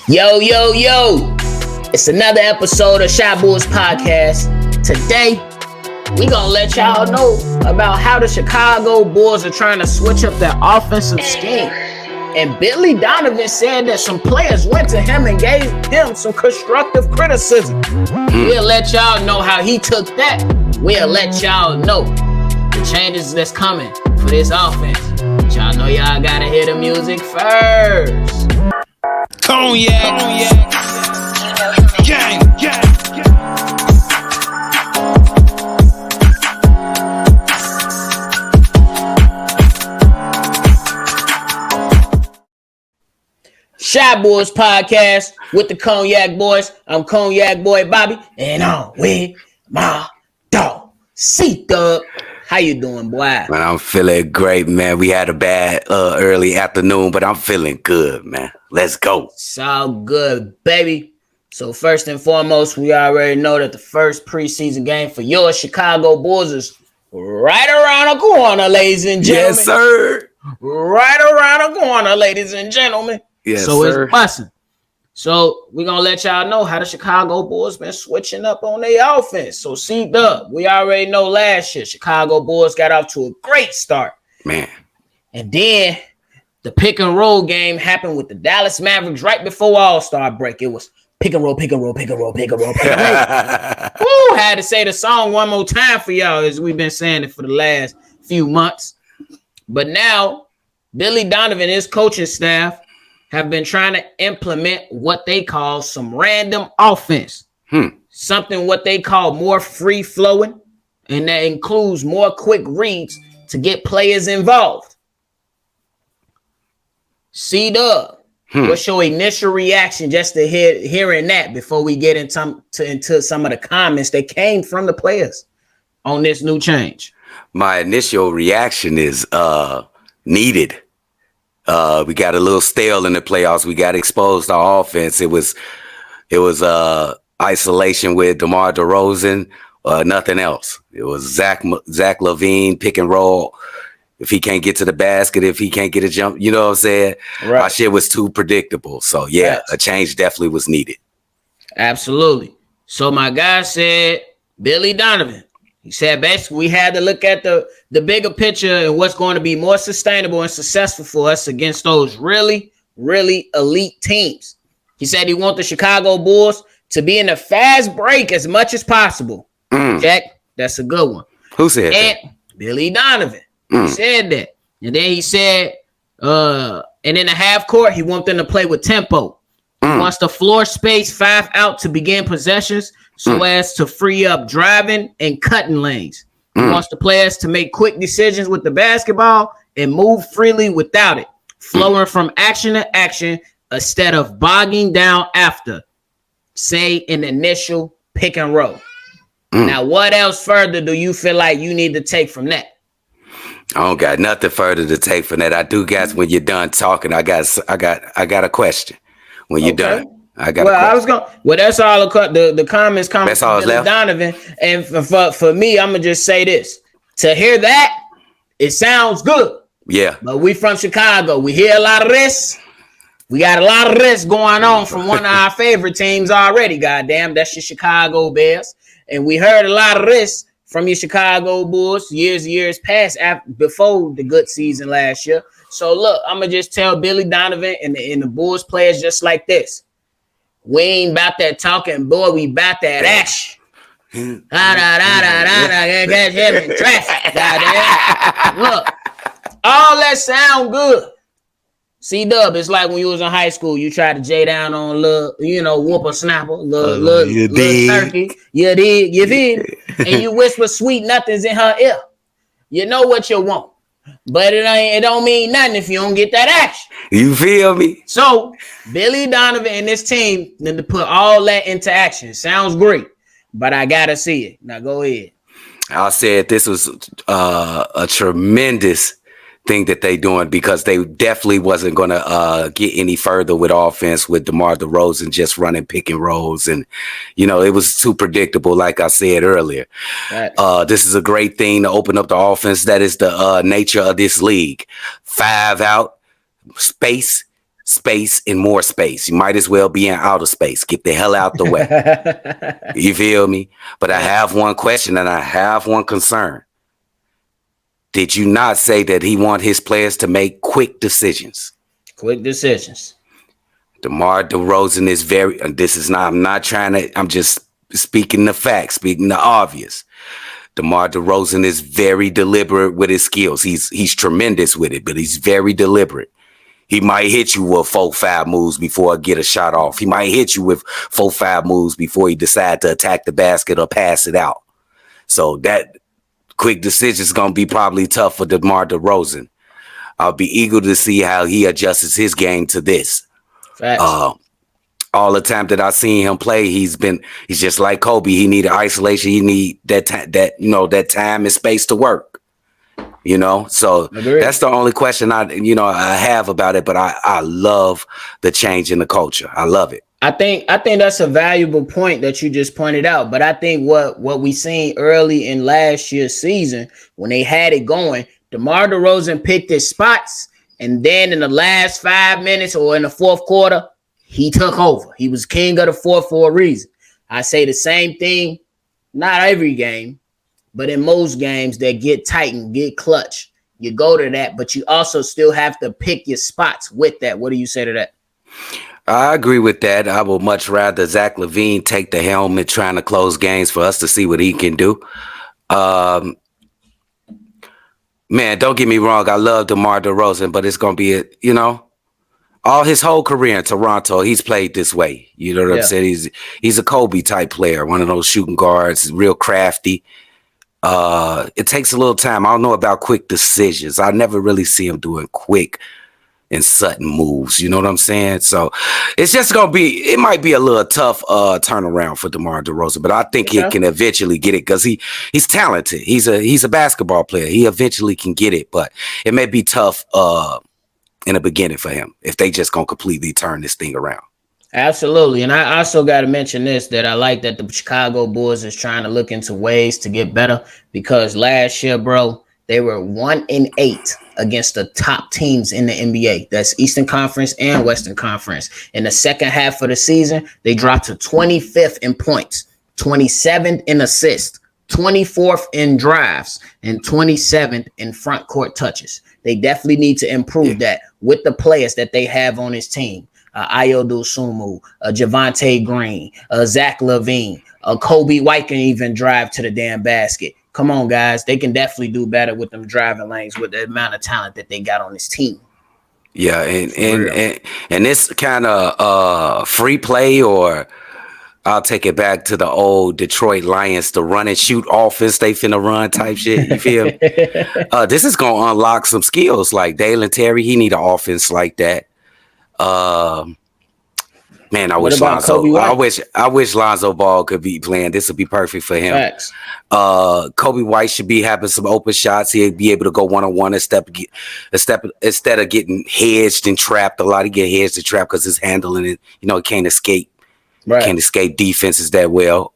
Yo, yo, yo. It's another episode of Shot Bulls Podcast. Today, we gonna let y'all know about how the Chicago Bulls are trying to switch up their offensive scheme. And Billy Donovan said that some players went to him and gave him some constructive criticism. We'll let y'all know how he took that. We'll let y'all know the changes that's coming for this offense. But y'all know y'all gotta hear the music first. Cognac, gang. Shot Boys Podcast with the Cognac Boys. I'm Cognac Boy Bobby, and I'm with my dog, CDubb. How you doing, boy? Man, I'm feeling great, man. We had a bad early afternoon, but I'm feeling good, man. Let's go. It's all good, baby. So first and foremost, we already know that the first preseason game for your Chicago Bulls is right around the corner, ladies and gentlemen. Yes, sir. Right around the corner, ladies and gentlemen. Yes, so sir. It's busting. So we're going to let y'all know how the Chicago Bulls been switching up on their offense. So CDubb, we already know last year, Chicago Bulls got off to a great start. Man. And then the pick and roll game happened with the Dallas Mavericks right before All-Star break. It was pick and roll, pick and roll, pick and roll, pick and roll, pick and roll. Woo, had to say the song one more time for y'all as we've been saying it for the last few months. But now Billy Donovan and his coaching staff have been trying to implement what they call some random offense. Something what they call more free flowing, and that includes more quick reads to get players involved. CDubb, what's your initial reaction just to hearing that before we get into some of the comments that came from the players on this new change? My initial reaction is needed. We got a little stale in the playoffs. We got exposed to offense. It was isolation with Demar Derozan, nothing else. It was Zach Lavine, pick and roll. If he can't get to the basket, if he can't get a jump, you know what I'm saying? Right. Our shit was too predictable. So, yeah, Right. A change definitely was needed. Absolutely. So my guy said, Billy Donovan, he said basically we had to look at the bigger picture and what's going to be more sustainable and successful for us against those really, really elite teams. He said he wants the Chicago Bulls to be in a fast break as much as possible. Jack, that's a good one. Who said that? Billy Donovan. He said that. And then he said, and in the half court, he wants them to play with tempo. He wants the floor space 5 out to begin possessions so as to free up driving and cutting lanes. He wants the players to make quick decisions with the basketball and move freely without it, flowing from action to action instead of bogging down after, say, an initial pick and roll. Now, what else further do you feel like you need to take from that? I don't got nothing further to take from that. I do, guys. When you're done talking, I got a question. When you're done, I got. Well, I was going. Well, that's all the comments coming That's all from Billy left? Donovan. And for me, I'm gonna just say this: to hear that, it sounds good. Yeah. But we from Chicago. We hear a lot of this. We got a lot of this going on from one of our favorite teams already. Goddamn, that's your Chicago Bears, and we heard a lot of this from your Chicago Bulls years past before the good season last year. So look, I'm gonna just tell Billy Donovan and the Bulls players just like this: we ain't about that talking, boy. We about that action. Catch him in traffic. Goddamn. Look, all that sound good. CDubb, it's like when you was in high school, you tried to J down on little, whippersnapper, little turkey. You did, and you whisper sweet nothings in her ear. You know what you want, but it don't mean nothing if you don't get that action. You feel me? So Billy Donovan and this team need to put all that into action. Sounds great, but I gotta see it. Now go ahead. I said this was a tremendous thing that they doing because they definitely wasn't going to get any further with offense with DeMar DeRozan just running pick and rolls. And, it was too predictable, like I said earlier. Right. This is a great thing to open up the offense. That is the nature of this league. 5 out, space, space and more space. You might as well be in outer space. Get the hell out the way. You feel me? But I have one question and I have one concern. Did you not say that he want his players to make quick decisions? Quick decisions. DeMar DeRozan is very, I'm just speaking the facts, speaking the obvious. DeMar DeRozan is very deliberate with his skills. He's tremendous with it, but he's very deliberate. He might hit you with 4-5 moves before I get a shot off. He might hit you with 4-5 moves before he decide to attack the basket or pass it out. So that quick decision is going to be probably tough for DeMar DeRozan. I'll be eager to see how he adjusts his game to this. Facts. All the time that I've seen him play, he's just like Kobe. He needed isolation. He need that time and space to work. So that's the only question I have about it. But I love the change in the culture. I love it. I think that's a valuable point that you just pointed out. But I think what we seen early in last year's season when they had it going, DeMar DeRozan picked his spots, and then in the last 5 minutes or in the fourth quarter, he took over. He was king of the fourth for a reason. I say the same thing, not every game, but in most games that get tight and get clutch, you go to that, but you also still have to pick your spots with that. What do you say to that? I agree with that. I would much rather Zach Lavine take the helm and trying to close games for us to see what he can do. Man, don't get me wrong. I love DeMar DeRozan, but it's going to be, all his whole career in Toronto, he's played this way. You know what I'm saying? He's a Kobe type player, one of those shooting guards, real crafty. It takes a little time. I don't know about quick decisions. I never really see him doing quick and sudden moves. You know what I'm saying? So it's just it might be a little tough turnaround for DeMar DeRozan, but I think he can eventually get it because he's talented. He's a basketball player. He eventually can get it, but it may be tough in the beginning for him if they just gonna completely turn this thing around. Absolutely. And I also got to mention this, that I like that the Chicago Bulls is trying to look into ways to get better, because last year, bro, they were 1-8 against the top teams in the NBA. That's Eastern Conference and Western Conference. In the second half of the season, they dropped to 25th in points, 27th in assists, 24th in drives, and 27th in front court touches. They definitely need to improve that with the players that they have on his team. Ayo Dosunmu, Javonte Green, Zach Lavine, Kobe White can even drive to the damn basket. Come on, guys. They can definitely do better with them driving lanes with the amount of talent that they got on this team. Yeah, and this kind of free play, or I'll take it back to the old Detroit Lions, the run and shoot offense they finna run type shit. You feel me? This is gonna unlock some skills like Dalen Terry. He need an offense like that. Man, I wish Lonzo Ball could be playing. This would be perfect for him. Facts. Kobe White should be having some open shots. He'd be able to go one-on-one instead of getting hedged and trapped. A lot of get hedged and trapped because his handling it, he can't escape. Right. Can't escape defenses that well.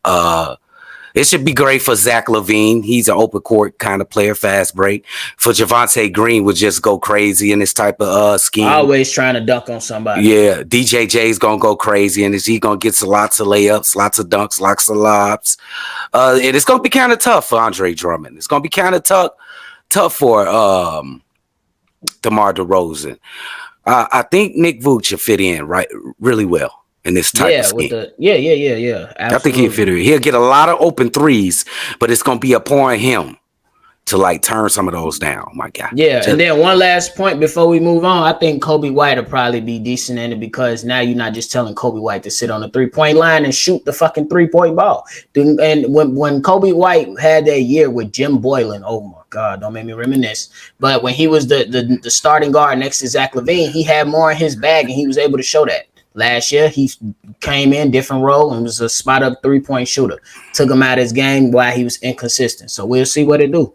It should be great for Zach Lavine. He's an open court kind of player, fast break. For Javonte Green, would just go crazy in this type of scheme. Always trying to dunk on somebody. Yeah, DJJ's gonna go crazy, and he's gonna get lots of layups, lots of dunks, lots of lobs. And it's gonna be kind of tough for Andre Drummond. It's gonna be kind of tough for DeMar DeRozan. I think Nick Vooch should fit in really well in this type of scheme. Absolutely. I think he'll fit in. He'll get a lot of open threes, but it's gonna be upon him to turn some of those down. My God. Yeah, and then one last point before we move on. I think Kobe White will probably be decent in it, because now you're not just telling Kobe White to sit on the 3-point line and shoot the fucking 3-point ball. And when Kobe White had that year with Jim Boylan, oh my God, don't make me reminisce. But when he was the starting guard next to Zach Lavine, he had more in his bag, and he was able to show that. Last year, he came in different role and was a spot-up 3-point shooter. Took him out of his game while he was inconsistent. So we'll see what it do.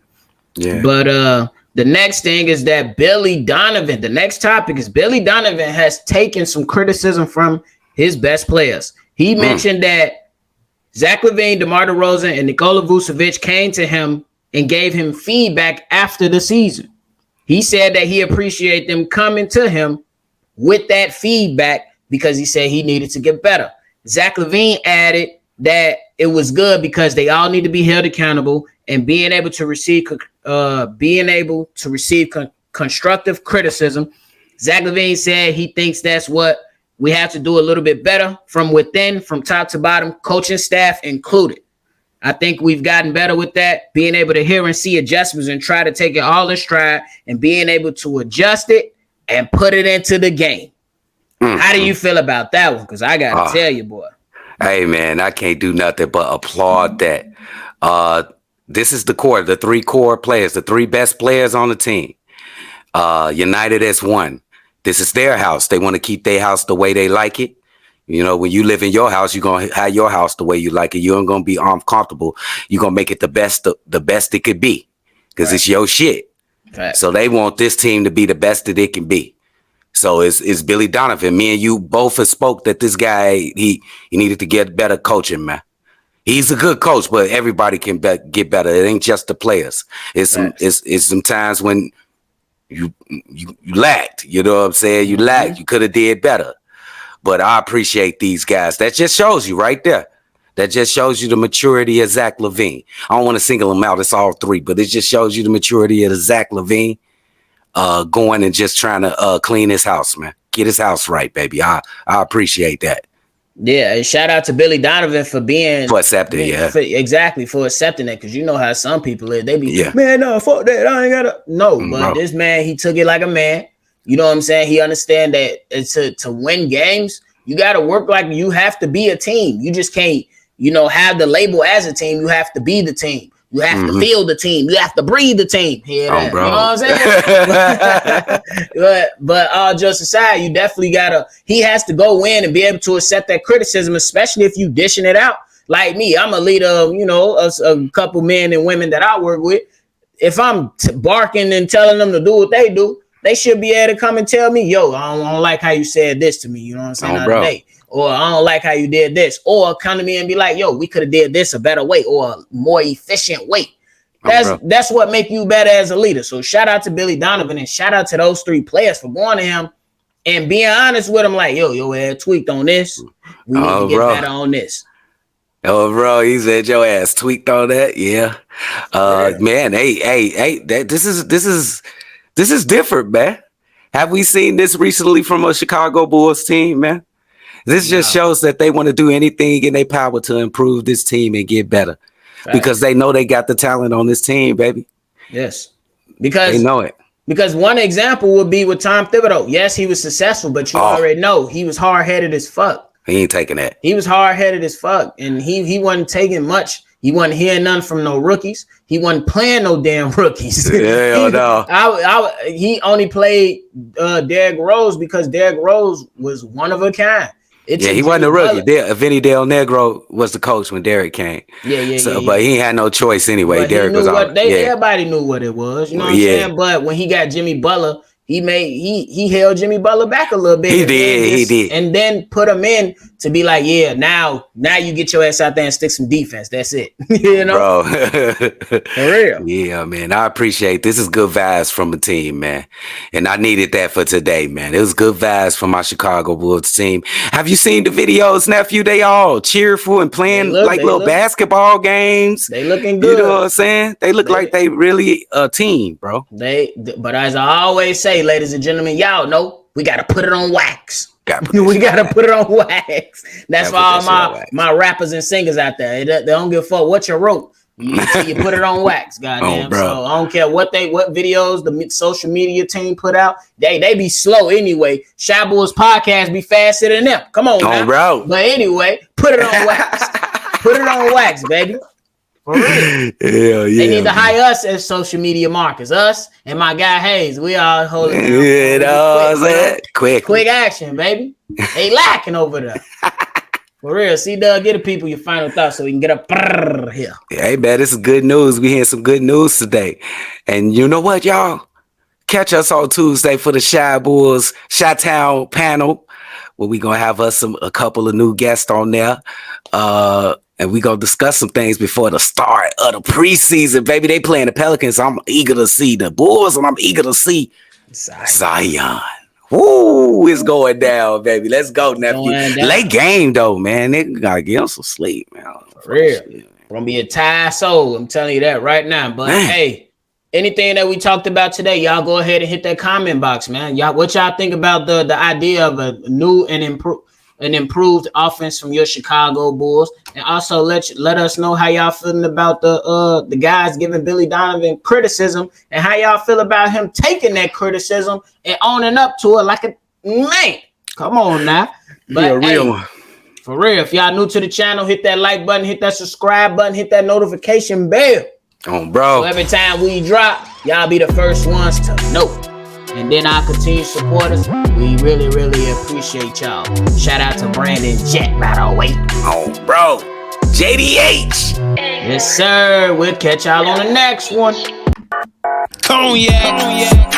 Yeah. But the next thing is that Billy Donovan. The next topic is Billy Donovan has taken some criticism from his best players. He mentioned that Zach Lavine, DeMar DeRozan, and Nikola Vucevic came to him and gave him feedback after the season. He said that he appreciated them coming to him with that feedback because he said he needed to get better. Zach Lavine added that it was good because they all need to be held accountable and being able to receive constructive criticism. Zach Lavine said he thinks that's what we have to do a little bit better from within, from top to bottom, coaching staff included. I think we've gotten better with that, being able to hear and see adjustments and try to take it all in stride and being able to adjust it and put it into the game. How do you feel about that one? Because I got to tell you, boy. Hey, man, I can't do nothing but applaud that. This is the core, the 3 core players, the 3 best players on the team, united as one. This is their house. They want to keep their house the way they like it. You know, when you live in your house, you're going to have your house the way you like it. You ain't going to be uncomfortable. You're going to make it the best it could be because it's your shit. Right. So they want this team to be the best that it can be. So it's Billy Donovan. Me and you both have spoke that this guy, he needed to get better coaching, man. He's a good coach, but everybody can get better. It ain't just the players. It's some times when you lacked. You know what I'm saying? You lacked. You could have did better. But I appreciate these guys. That just shows you right there. That just shows you the maturity of Zach Lavine. I don't want to single him out. It's all 3, but it just shows you the maturity of the Zach Lavine going and just trying to clean his house, man. Get his house right, baby. I appreciate that. Yeah, and shout out to Billy Donovan for accepting, for accepting that, because you know how some people is. They be, man, no, fuck that. I ain't gotta. No, but this man, he took it like a man. You know what I'm saying? He understand that to win games, you got to work like you have to be a team. You just can't, have the label as a team. You have to be the team. You have to feel the team. You have to breathe the team. Bro. You know what I'm saying? but all jokes aside, you definitely he has to go in and be able to accept that criticism, especially if you dishing it out. Like me, I'm a leader of, a couple men and women that I work with. If I'm barking and telling them to do what they do, they should be able to come and tell me, yo, I don't like how you said this to me. You know what I'm saying? Today. Or I don't like how you did this. Or come to me and be like, yo, we could have did this a better way or a more efficient way. That's what make you better as a leader. So shout out to Billy Donovan and shout out to those 3 players for going to him and being honest with him. Like, yo, your ass tweaked on this. We need to get better on this. Oh, bro, he said your ass tweaked on that. Yeah. Man, hey, this is different, man. Have we seen this recently from a Chicago Bulls team, man? This just shows that they want to do anything in their power to improve this team and get better because they know they got the talent on this team, baby. Yes. Because they know it. Because one example would be with Tom Thibodeau. Yes, he was successful, but you already know he was hard-headed as fuck. He ain't taking that. He was hard-headed as fuck, and he wasn't taking much. He wasn't hearing none from no rookies. He wasn't playing no damn rookies. No. He only played Derrick Rose because Derrick Rose was one of a kind. He wasn't a rookie. Vinny Del Negro was the coach when Derrick came. But he had no choice anyway. Derrick was out. Everybody knew what it was. You know what I'm saying? But when he got Jimmy Butler, he held Jimmy Butler back a little bit. He did. And then put him in to be like, now you get your ass out there and stick some defense. That's it. Bro. For real. Yeah, man. I appreciate this. Is good vibes from the team, man. And I needed that for today, man. It was good vibes from my Chicago Bulls team. Have you seen the videos, nephew? They all cheerful and playing little basketball games. They looking good. You know what I'm saying? They look like they really a team, bro. But as I always say, ladies and gentlemen, y'all know we got to put it on wax. We got to put it on wax. That's for all my rappers and singers out there. They don't give a fuck what you wrote. You put it on wax, goddamn. So I don't care what videos the social media team put out. They be slow anyway. Shy Bulls podcast be faster than them. Come on, man. Bro. But anyway, put it on wax. Put it on wax, baby. For real. Hell yeah. They need to hire us as social media marketers. Us and my guy Hayes. We all holding quick action, baby. They lacking over there. For real. CDubb, get the people your final thoughts so we can get up here. Hey, man, this is good news. We hearing some good news today. And you know what, y'all? Catch us on Tuesday for the Shy Bulls Chi-Town panel, where we going to have a couple of new guests on there. And we're going to discuss some things before the start of the preseason, baby. They playing the Pelicans. I'm eager to see the Bulls, and I'm eager to see Zion. Ooh, it's going down, baby. Let's go, nephew. Late game though, man. They gotta get on some sleep, man. For real. Gonna be a tired soul. I'm telling you that right now. But hey, anything that we talked about today, y'all go ahead and hit that comment box, man. Y'all, what y'all think about the idea of a new and improved offense from your Chicago Bulls? And also let us know how y'all feeling about the guys giving Billy Donovan criticism and how y'all feel about him taking that criticism and owning up to it like a man. Come on now. But real one. For real, if y'all new to the channel, hit that like button, hit that subscribe button, hit that notification bell. Bro. So every time we drop, y'all be the first ones to know. And then our continued supporters, we really, really appreciate y'all. Shout out to Brandon Jet right away. Bro. JDH. Yes, sir. We'll catch y'all on the next one. Cognac.